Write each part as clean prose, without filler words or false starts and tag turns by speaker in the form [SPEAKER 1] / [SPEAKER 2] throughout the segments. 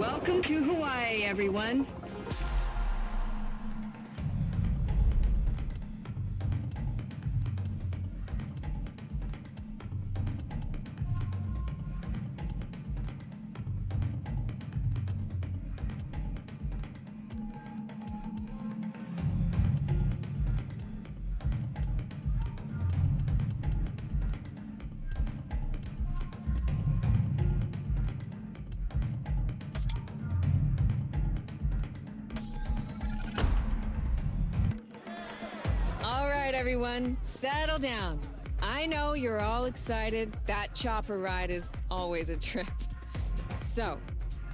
[SPEAKER 1] Welcome to Hawaii, everyone.
[SPEAKER 2] Everyone, settle down. I know you're all excited. That chopper ride is always a trip. So,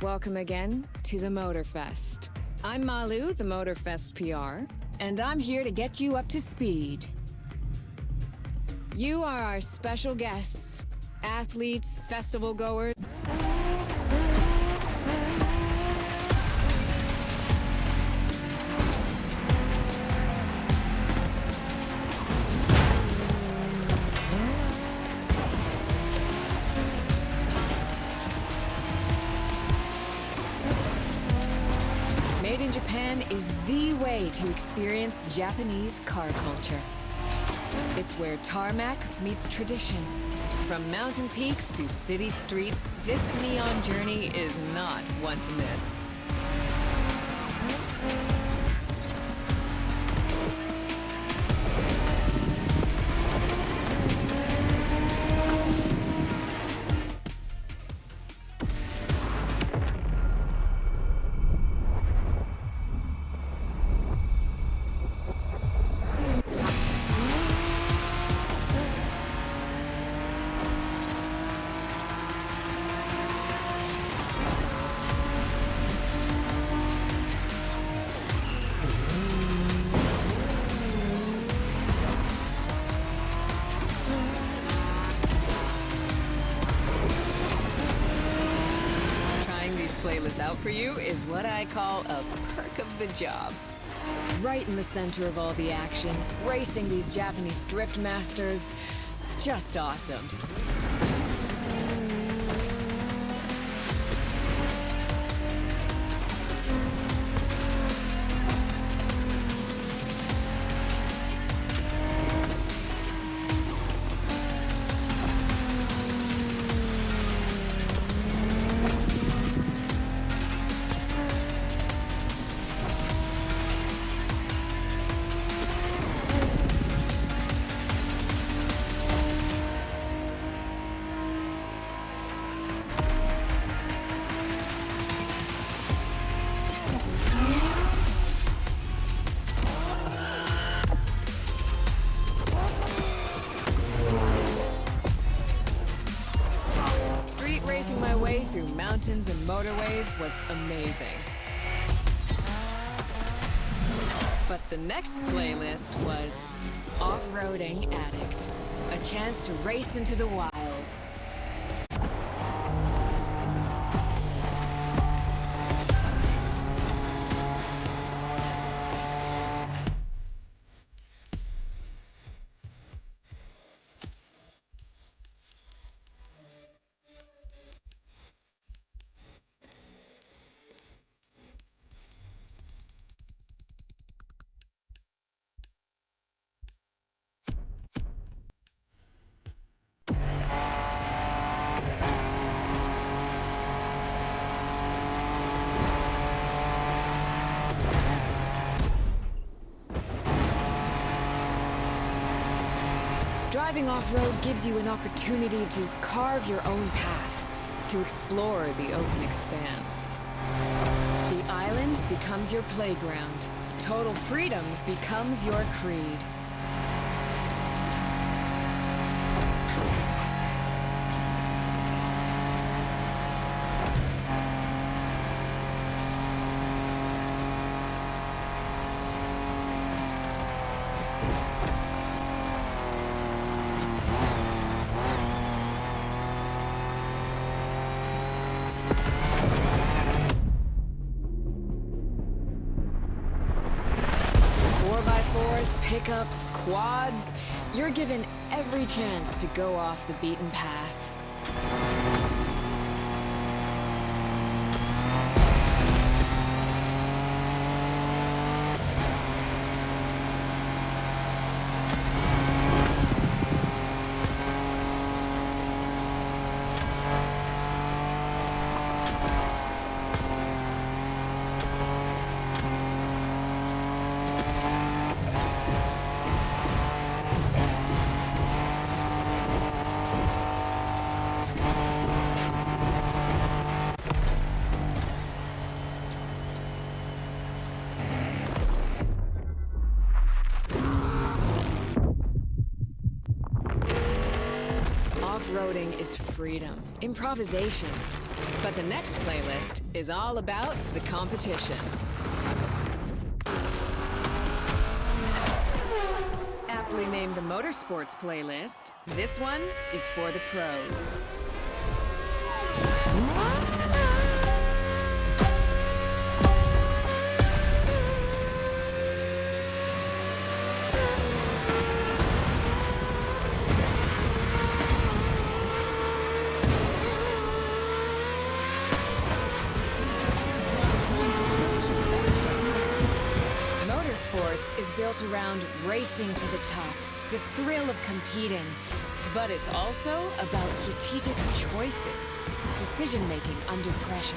[SPEAKER 2] welcome again to the Motorfest. I'm Malu, the Motorfest PR, and I'm here to get you up to speed. You are our special guests, athletes, festival goers. Made in Japan is the way to experience Japanese car culture. It's where tarmac meets tradition. From mountain peaks to city streets, this neon journey is not one to miss. Playlist out for you is what I call a perk of the job. Right in the center of all the action, racing these Japanese drift masters, just awesome. Racing my way through mountains and motorways was amazing. But the next playlist was Off-Roading Addict, a chance to race into the wild. Driving off-road gives you an opportunity to carve your own path, to explore the open expanse. The island becomes your playground. Total freedom becomes your creed. Pickups, quads, you're given every chance to go off the beaten path. off-roading is freedom, improvisation. But the next playlist is all about the competition. Aptly named the Motorsports playlist, this one is for the pros. Motorsports is built around racing to the top, the thrill of competing. But it's also about strategic choices, decision-making under pressure.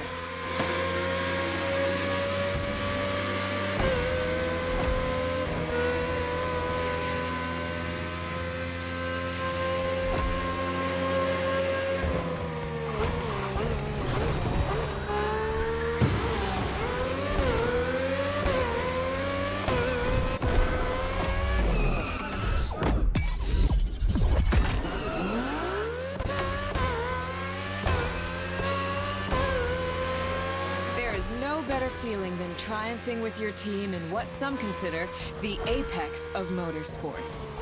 [SPEAKER 2] No better feeling than triumphing with your team in what some consider the apex of motorsports.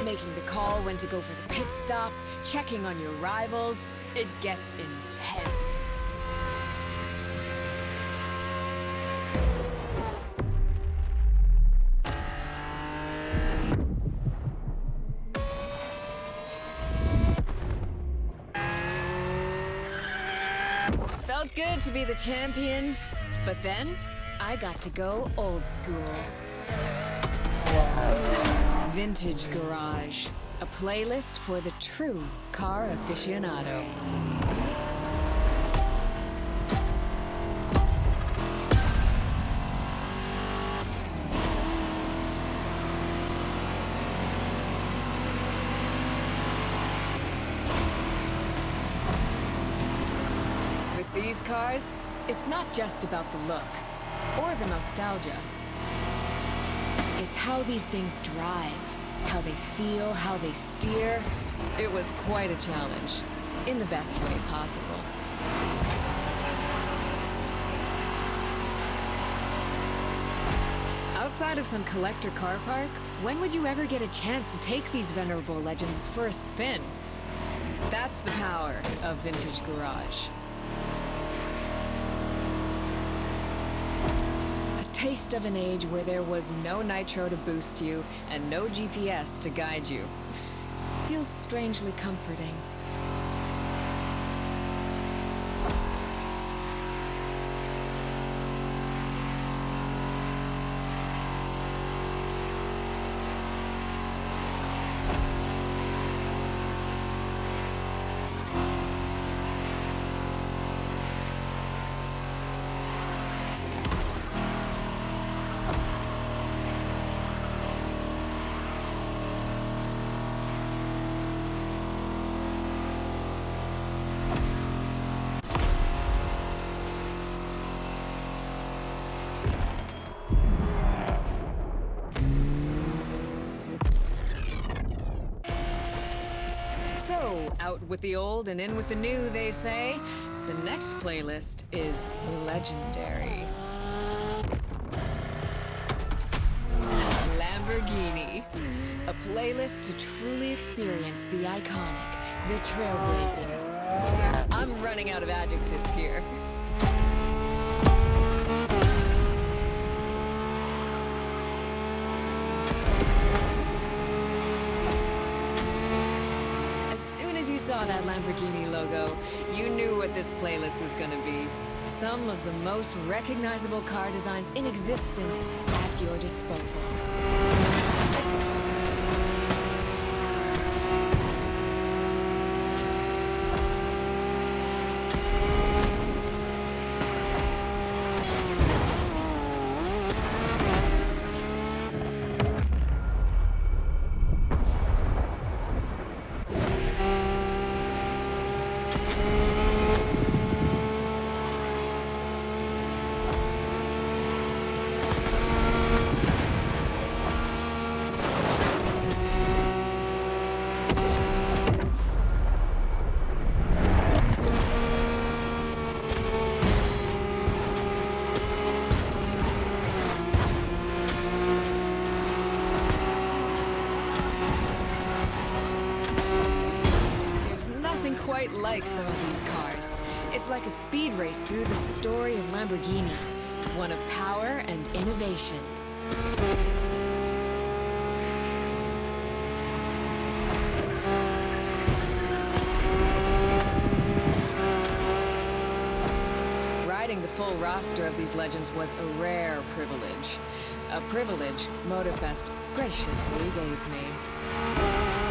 [SPEAKER 2] Making the call when to go for the pit stop, checking on your rivals, it gets intense. Felt good to be the champion, but then I got to go old school. Vintage Garage, a playlist for the true car aficionado. With these cars, it's not just about the look or the nostalgia. It's how these things drive, how they feel, how they steer. It was quite a challenge, in the best way possible. Outside of some collector car park, when would you ever get a chance to take these venerable legends for a spin? That's the power of Vintage Garage. Taste of an age where there was no nitro to boost you and no GPS to guide you. Feels strangely comforting. Out with the old and in with the new, they say. The next playlist is legendary. Lamborghini. A playlist to truly experience the iconic, the trailblazing. I'm running out of adjectives here. Saw that Lamborghini logo, you knew what this playlist was gonna be. Some of the most recognizable car designs in existence at your disposal. quite like some of these cars. It's like a speed race through the story of Lamborghini. One of power and innovation. Riding the full roster of these legends was a rare privilege. A privilege Motorfest graciously gave me.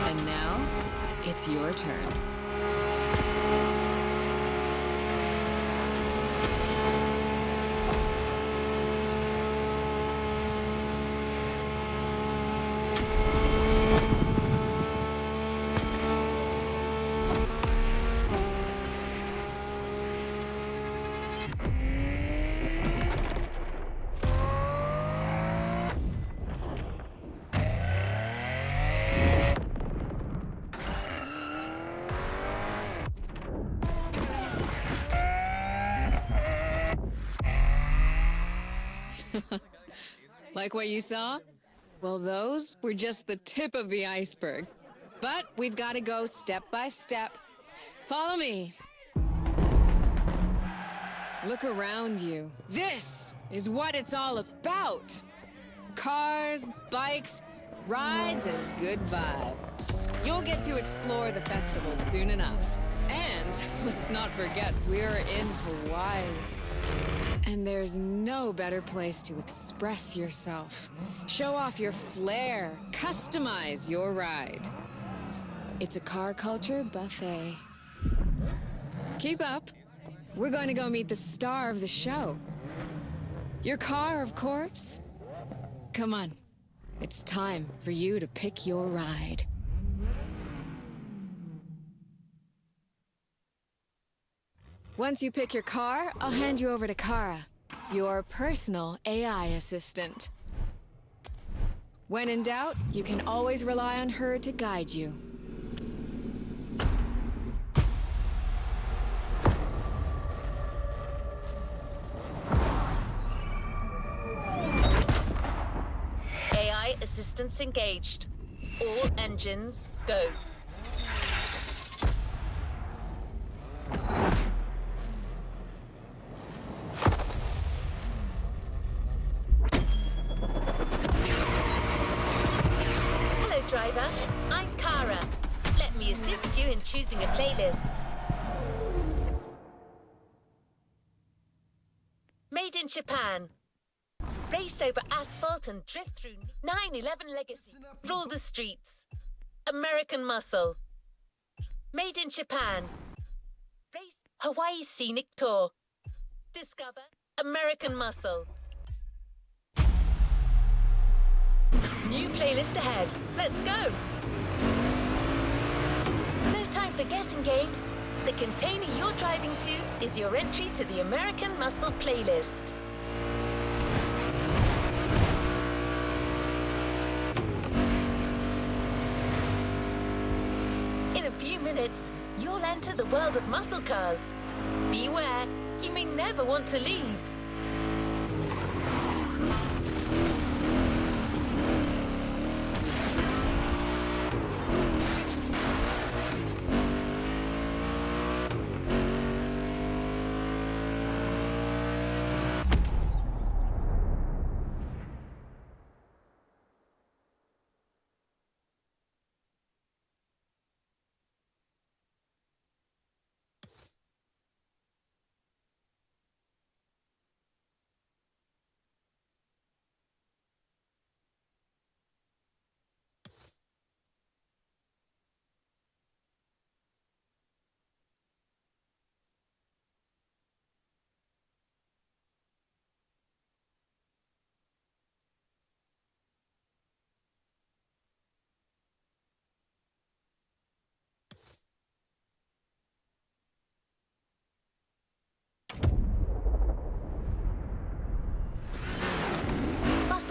[SPEAKER 2] And now, it's your turn. Like what you saw? Well, those were just the tip of the iceberg. But we've got to go step by step. Follow me. Look around you. This is what it's all about. Cars, bikes, rides, and good vibes. You'll get to explore the festival soon enough. And let's not forget, we're in Hawaii. And there's no better place to express yourself. Show off your flair. Customize your ride. It's a car culture buffet. Keep up. We're going to go meet the star of the show. Your car, of course. Come on. It's time for you to pick your ride. Once you pick your car, I'll hand you over to Kara, your personal AI assistant. When in doubt, you can always rely on her to guide you.
[SPEAKER 3] AI assistance engaged. All engines, go. Driver, I'm Kara. Let me assist you in choosing a playlist. Made in Japan. Race over asphalt and drift through 9/11 legacy. Rule the streets. American Muscle. Made in Japan. Race Hawaii Scenic Tour. Discover American Muscle. New playlist ahead. Let's go! No time for guessing games. The container you're driving to is your entry to the American Muscle playlist. In a few minutes, you'll enter the world of muscle cars. Beware, you may never want to leave.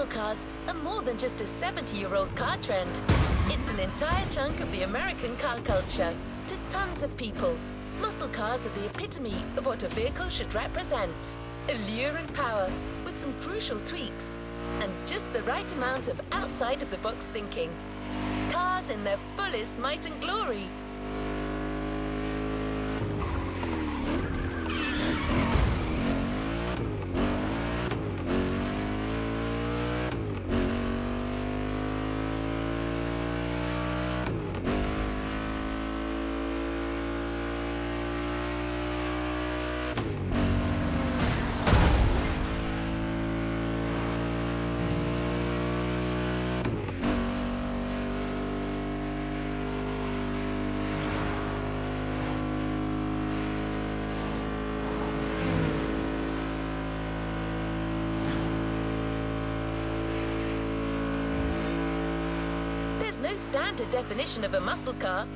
[SPEAKER 3] Cars are more than just a 70-year-old car trend. It's an entire chunk of the American car culture. To tons of people, muscle cars are the epitome of what a vehicle should represent. Allure and power, with some crucial tweaks, and just the right amount of outside-of-the-box thinking. Cars in their fullest might and glory. There's no standard definition of a muscle car.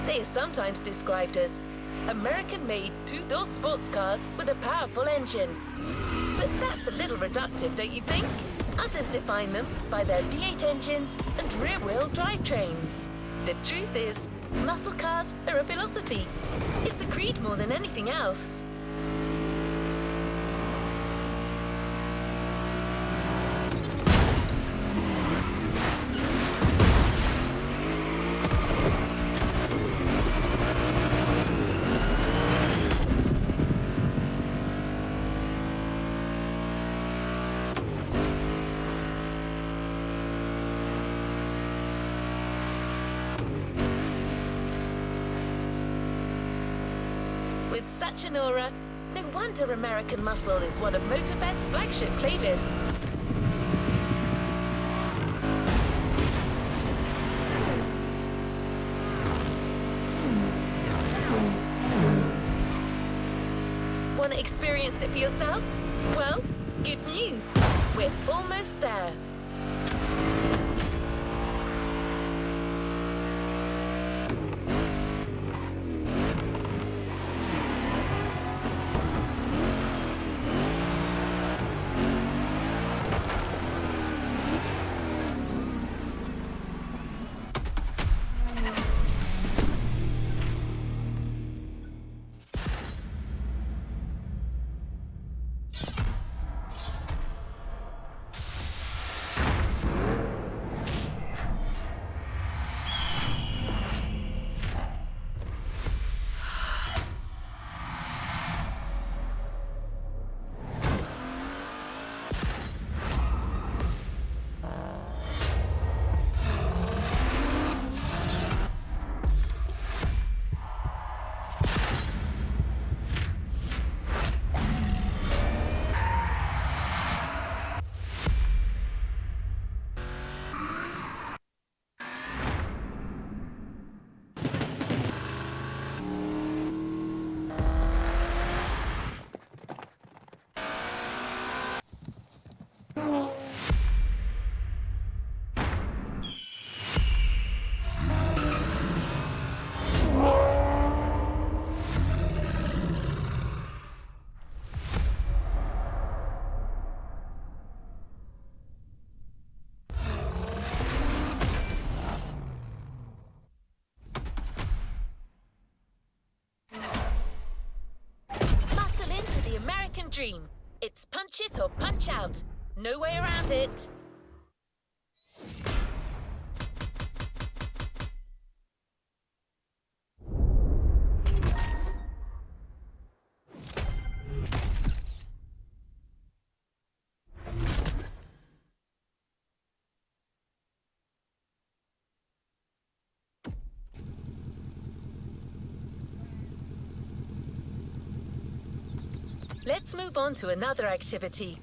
[SPEAKER 3] They are sometimes described as American-made two-door sports cars with a powerful engine. But that's a little reductive, don't you think? Others define them by their V8 engines and rear-wheel drivetrains. The truth is, muscle cars are a philosophy. It's a creed more than anything else. With such an aura, no wonder American Muscle is one of Motorfest's flagship playlists. Want to experience it for yourself? Well, good news. We're almost there. Dream. It's punch it or punch out. No way around it. Let's move on to another activity.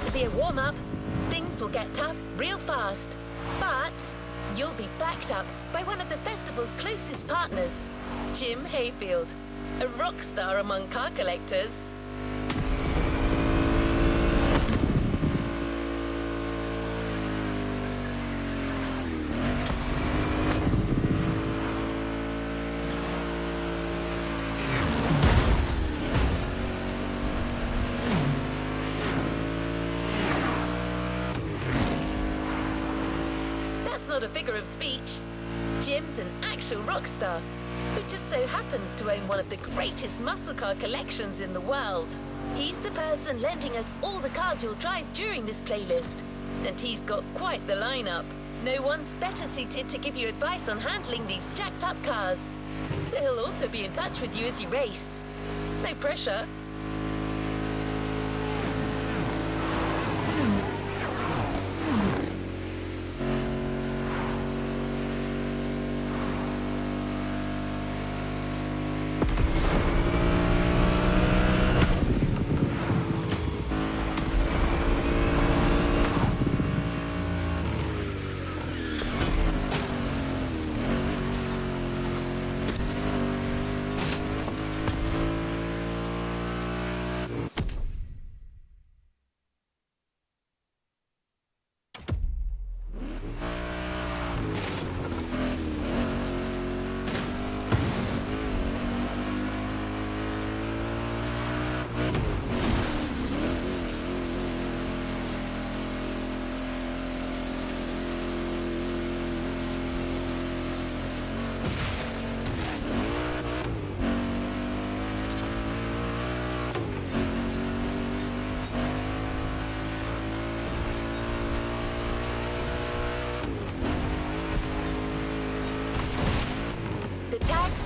[SPEAKER 3] to be a warm-up. Things will get tough real fast. But you'll be backed up by one of the festival's closest partners, Jim Hayfield, a rock star among car collectors. Not a figure of speech. Jim's an actual rock star who just so happens to own one of the greatest muscle car collections in the world. He's the person lending us all the cars you'll drive during this playlist. And he's got quite the lineup. No one's better suited to give you advice on handling these jacked up cars. So he'll also be in touch with you as you race. No pressure.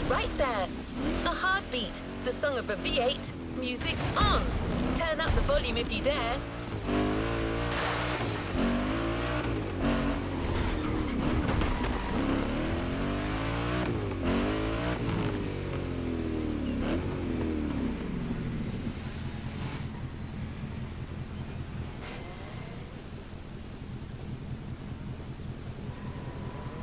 [SPEAKER 3] Right there. A heartbeat, the song of a V8, music on. Turn up the volume if you dare.